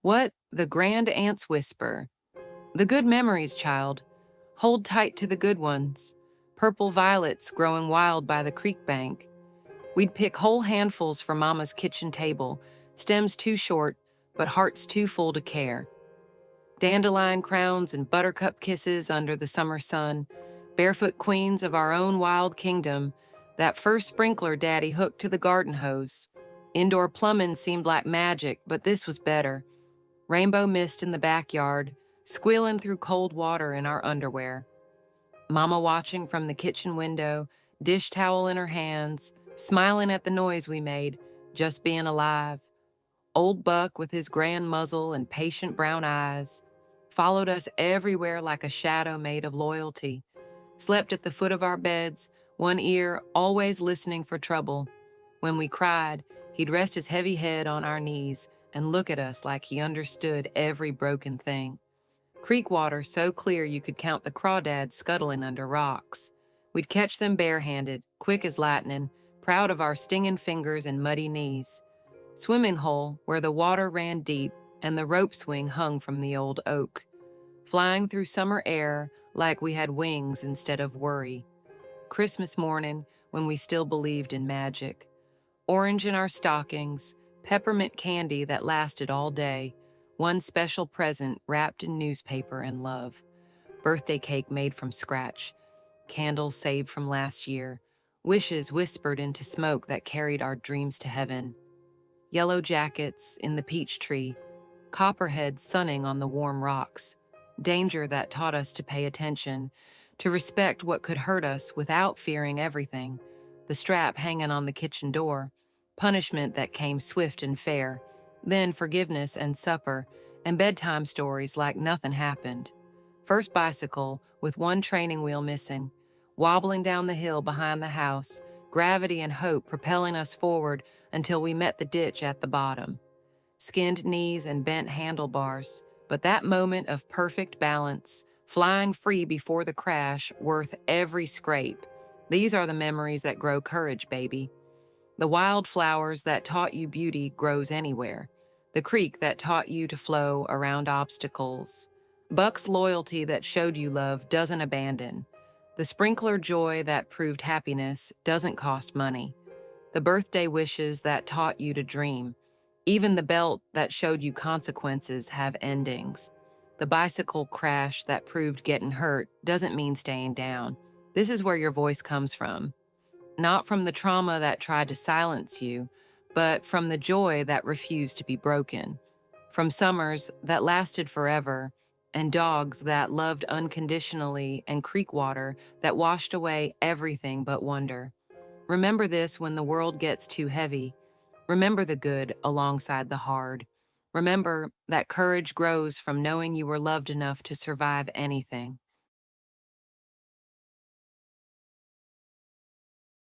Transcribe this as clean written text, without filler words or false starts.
What the grand aunts whisper. The good memories, child. Hold tight to the good ones. Purple violets growing wild by the creek bank. We'd pick whole handfuls for Mama's kitchen table, stems too short, but hearts too full to care. Dandelion crowns and buttercup kisses under the summer sun, barefoot queens of our own wild kingdom, that first sprinkler Daddy hooked to the garden hose. Indoor plumbing seemed like magic, but this was better. Rainbow mist in the backyard, squealing through cold water in our underwear. Mama watching from the kitchen window, dish towel in her hands, smiling at the noise we made, just being alive. Old Buck with his grand muzzle and patient brown eyes followed us everywhere like a shadow made of loyalty. Slept at the foot of our beds, one ear always listening for trouble. When we cried, he'd rest his heavy head on our knees and look at us like he understood every broken thing. Creek water so clear you could count the crawdads scuttling under rocks. We'd catch them barehanded, quick as lightning, proud of our stinging fingers and muddy knees. Swimming hole where the water ran deep and the rope swing hung from the old oak. Flying through summer air like we had wings instead of worry. Christmas morning when we still believed in magic. Orange in our stockings, peppermint candy that lasted all day, one special present wrapped in newspaper and love. Birthday cake made from scratch, candles saved from last year, wishes whispered into smoke that carried our dreams to heaven. Yellow jackets in the peach tree, copperheads sunning on the warm rocks, danger that taught us to pay attention, to respect what could hurt us without fearing everything, the strap hanging on the kitchen door, punishment that came swift and fair, then forgiveness and supper, and bedtime stories like nothing happened. First bicycle with one training wheel missing, wobbling down the hill behind the house, gravity and hope propelling us forward until we met the ditch at the bottom. Skinned knees and bent handlebars, but that moment of perfect balance, flying free before the crash, worth every scrape. These are the memories that grow courage, baby. The wildflowers that taught you beauty grows anywhere. The creek that taught you to flow around obstacles. Buck's loyalty that showed you love doesn't abandon. The sprinkler joy that proved happiness doesn't cost money. The birthday wishes that taught you to dream. Even the belt that showed you consequences have endings. The bicycle crash that proved getting hurt doesn't mean staying down. This is where your voice comes from. Not from the trauma that tried to silence you, but from the joy that refused to be broken. From summers that lasted forever, and dogs that loved unconditionally, and creek water that washed away everything but wonder. Remember this when the world gets too heavy. Remember the good alongside the hard. Remember that courage grows from knowing you were loved enough to survive anything.